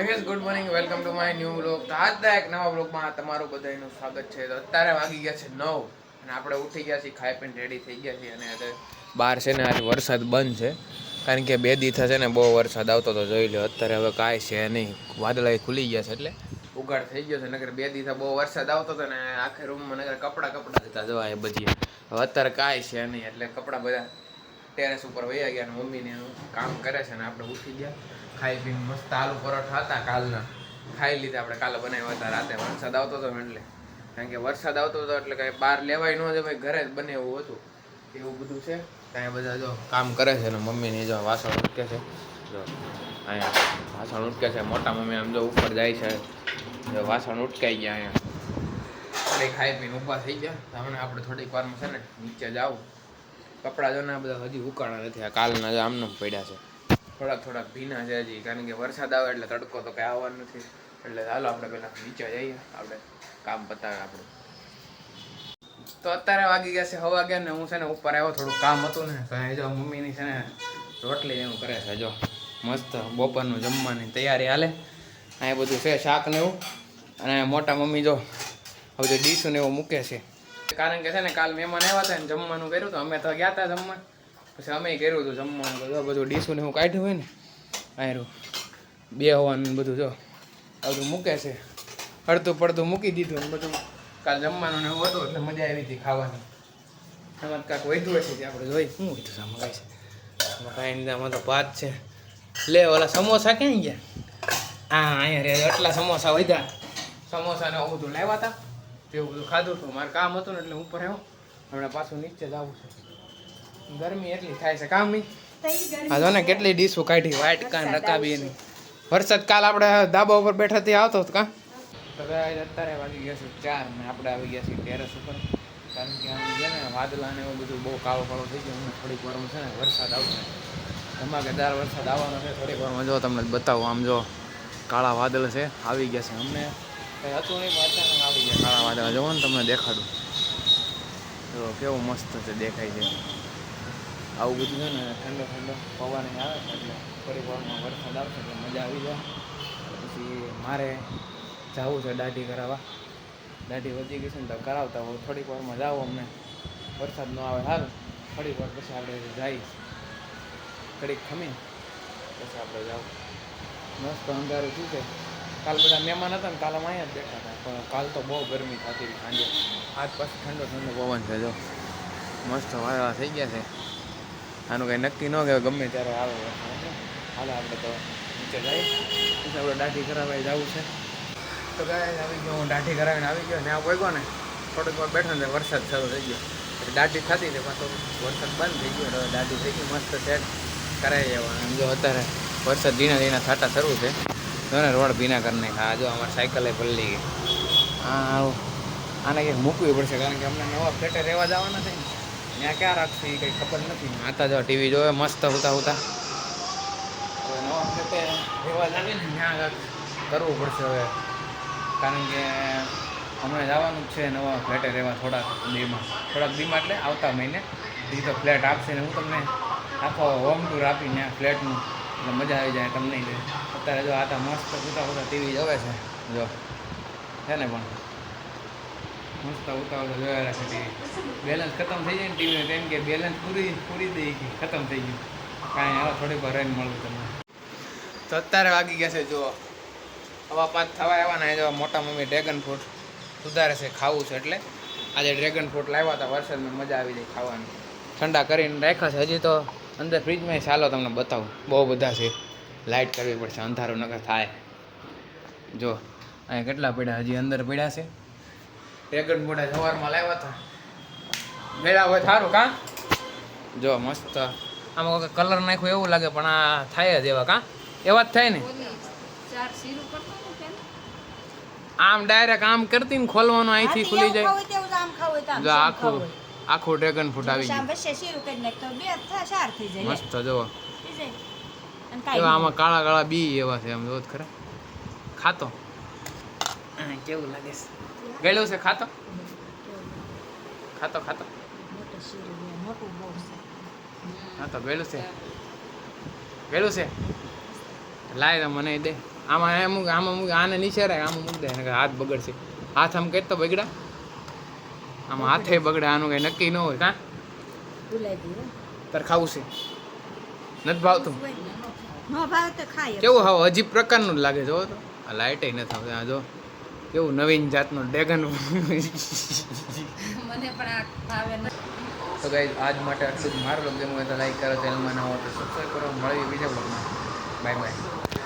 Yes good morning welcome to my new vlog. તો આજના એક નવા વ્લોગમાં તમારું બધાનું સ્વાગત છે. તો અત્યારે વાગી ગયા છે 9 અને આપણે ઉઠી ગયા છીએ, ખાઈ પીને રેડી થઈ ગયા છીએ અને અત્યારે બહાર છે ને આજે વરસાદ બંધ છે કારણ કે 2 દિવસ છે ને બહુ વરસાદ આવતો તો જોઈ લો. અત્યારે હવે કાંઈ છે નહીં, વાદળા ખુલી ગયા છે એટલે ઉગાડ થઈ ગયો છે. નગર 2 દિવસ બહુ વરસાદ આવતો હતો ને આખે રૂમમાં નગર કપડાં હતા જવા એ બધી. હવે અત્યારે કાંઈ છે નહીં એટલે કપડાં બધા ટેરેસ ઉપર વયા ગયા અને મમ્મીને કામ કરે છે ને આપણે ઉઠી ગયા, ખાઈ પીને મસ્ત આલુ પરોઠા હતા કાલના ખાઈ લીધા. આપણે કાલે બનાવ્યા હતા રાતે, વરસાદ આવતો હતો એટલે કારણ કે વરસાદ આવતો હતો એટલે કાંઈ બહાર લેવાય ન જવાય, ઘરે જ બને એવું હતું. એવું બધું છે. કાંઈ બધા જો કામ કરે છે ને મમ્મીની જો વાસણ ઉટકે છે. જો અહીંયા વાસણ ઉટકે છે, મોટા મમ્મી આમ જો ઉપર જાય છે, જો વાસણ ઉટકાઈ ગયા. અહીંયા ખાઈ પીને ઊભા થઈ ગયા. હમણાં આપણે થોડીક વારમાં છે ને નીચે જાવ. કપડાં જો ને બધા હજી ઉકાળા નથી, આ કાલના જ આમને પડ્યા છે. થોડાક ભીના છે હજી કારણ કે વરસાદ આવે એટલે તડકો તો કંઈ આવવાનો નથી. એટલે ચાલો આપણે પહેલાં નીચે જઈએ, આપણે કામ પતાવે આપણું. તો અત્યારે વાગી ગયા છે 11 ને હું છે ને ઉપર આવ્યો, થોડું કામ હતું ને તો એ જો મમ્મીની છે ને રોટલી એવું કરે છે. જો મસ્ત બપોરનું જમવાની તૈયારી હાલે. અહીંયા બધું છે શાક ને એવું, અને મોટા મમ્મી જો હવે જે ડીશું ને એવું મૂકે છે કારણ કે છે ને કાલ મહેમાન આવ્યા હતા ને જમવાનું કર્યું હતું. અમે તો ગયા હતા જમવા, પછી અમે કર્યું હતું જમવાનું. બધું ડીશું ને હું કાઢ્યું હોય ને આયરું બે હોવાનું બધું જો બધું મૂકે છે. અડધું પડધું મૂકી દીધું ને બધું કાલ જમવાનું ને એવું હતું એટલે મજા આવી હતી ખાવાની. એમાં કાંઈક વધ્યું હશે આપણે જોઈ શું વધ્યું છે મગાય છે કાંઈ આમાં તો ભાત છે. લે ઓલા સમોસા ક્યાં ગયા? હા અહીંયા રે આટલા સમોસા વધ્યા. સમોસા ને એવું બધું લાવ્યા હતા, એવું બધું ખાધું હતું. મારે કામ હતું ને એટલે ઉપર આવ્યો. હમણાં પાછું નીચે જ આવું છે. ગરમી એટલી થાય છે કામ નહીં. હા જો ને કેટલી ડીશું કાઢી, વાઈટ કાન રકાબી એની. વરસાદ કાલ આપણે ધાબા ઉપર બેઠા ત્યાં આવતો હતો કાં. તો અત્યારે વાગી ગયા છે 4 ને આપણે આવી ગયા છીએ ટેરેસ ઉપર કારણ કે આમ છે ને વાદળા ને એવું બધું બહુ કાળો કાળો થઈ ગયો. હમણાં થોડીક વારમાં છે ને વરસાદ આવશે, ધમાકેદાર વરસાદ આવવાનો છે થોડીક વારમાં. જો તમને બતાવું, આમ જો કાળા વાદળ છે આવી ગયા છે. અમને કંઈ હતું નહીં પણ અચાનક આવી ગયા કાળા વાદળ. જોવો ને તમને દેખાડું, જો કેવું મસ્ત છે દેખાય છે. આવું બધું છે ને ઠંડો પવન આવે છે એટલે થોડીક વારમાં વરસાદ આવશે એટલે મજા આવી જાય. પછી મારે જવું છે દાઢી કરાવવા. દાઢી વધી ગઈ છે ને તો કરાવતા હોય. થોડીક વારમાં જાવ, અમને વરસાદ ન આવે સારું. થોડીક વાર પછી આપણે જઈએ, ઘડીક ખમીને પછી આપણે જાવ. મસ્ત અંધારું શું છે. કાલ બધા મહેમાન હતા ને કાલ અમે અહીંયા જ બેઠા હતા પણ કાલ તો બહુ ગરમી થતી હતી સાંજે. આજ પછી ઠંડો પવન છે. જો મસ્ત વાદળા થઈ ગયા છે. આનું કંઈ નક્કી ન કહેવાય, ગમે ત્યારે આવે. હાલે આપણે તો નીચે જઈએ, પછી આપણે દાઢી કરાવવા જવું છે. તો ગાય આવી ગયો, હું દાઢી કરાવીને આવી ગયો. ત્યાં પહોંચ્યો ને થોડીક વાર બેઠો ને વરસાદ શરૂ થઈ ગયો. એટલે દાઢી થતી હતી, પાછો વરસાદ બંધ થઈ ગયો. હવે દાઢી થઈ ગઈ, મસ્ત સેટ કરાવી જવાનું. જો અત્યારે વરસાદ ધીણા છાંટા શરૂ છે. જો ને રોડ ભીના કરી નાખ્યા. જો અમારી સાયકલે પલળી ગઈ. હા આને કંઈક મૂકવી પડશે કારણ કે અમને નવા ફ્લેટે રહેવા જવાના છે ને, ત્યાં ક્યાં રાખશે એ કંઈ ખબર નથી. આતા જો ટીવી જોવે મસ્ત હુતા હવે નવા ફ્લેટે રહેવા લાગે ને ત્યાં કરવું પડશે હવે કારણ કે હમણાં જવાનું જ છે નવા ફ્લેટે રહેવા થોડાક દીમાં એટલે આવતા મહિને એ તો ફ્લેટ આપશે ને હું તમને આખો હોમ ટૂર આપી ત્યાં ફ્લેટનું એટલે મજા આવી જાય તમને. અત્યારે જો આતા મસ્ત હુતા ટીવી જોવે છે. જો છે ને પણ મસ્ત ઉતાવળ જોયા રાખે ટીવી. બેલેન્સ ખતમ થઈ જાય ને ટીવીને, કેમ કે બેલેન્સ પૂરી દઈ ગઈ, ખતમ થઈ ગયું. કાંઈ હવે થોડીક વાર રહીને મળવું તમને. તો અત્યારે વાગી ગયા છે જો 5:15 થવા આવવાના. જો મોટા મમ્મી ડ્રેગન ફ્રૂટ સુધારે છે, ખાવું છે એટલે આજે ડ્રેગન ફ્રૂટ લાવ્યા હતા. વરસાદમાં મજા આવી જાય ખાવાની. ઠંડા કરીને રાખ્યા છે. હજી તો અંદર ફ્રીજમાં ચાલો તમને બતાવું, બહુ બધા છે. લાઇટ કરવી પડશે, અંધારું નકર થાય. જો અહીંયા કેટલા પડ્યા, હજી અંદર પડ્યા છે. ડ્રેગન ફ્રૂટ સવારમાં લાવ્યા હતા, મેળા હોય સારું કાં. જો મસ્ત આમાં કોઈ કલર નાખ્યો એવું લાગે પણ આ થાય જ એવા કાં, એવા જ થાય ને. આમ ડાયરેક્ટ આમ કરતી ને ખોલવાનું અહીંથી ખુલી જાય. જો આખું ડ્રેગન ફ્રૂટ આવી ગયું મસ્ત. જો આમાં કાળા બી એવા છે, આમ જોત ખરા. ખાતો કેવું લાગે છે, ગળ્યું છે. ખાતો હા તો ગળ્યું છે લાય મને દે. આમાં મૂક આને નીચે રાખ આમાં મૂક દે નકર હાથ બગડશે હાથ આમ કહેતો બગડા આમાં હાથે બગડે આનું કઈ નક્કી ન હોય કાં તાર ખાવું છે નથી ભાવતું કેવું હાવ અજીબ પ્રકારનું જ લાગે જો તો આ લાઇટ નથી આવતી આ જો કેવું નવીન જાતનું ડ્રેગન તો ગાઈઝ આજ માટે આટલું જ મારો લોક ગેમ હોય તો લાઈક કરો ચેનલમાં ના હો તો સબસ્ક્રાઈબ કરો મળીએ બીજા બ્લોગમાં બાય બાય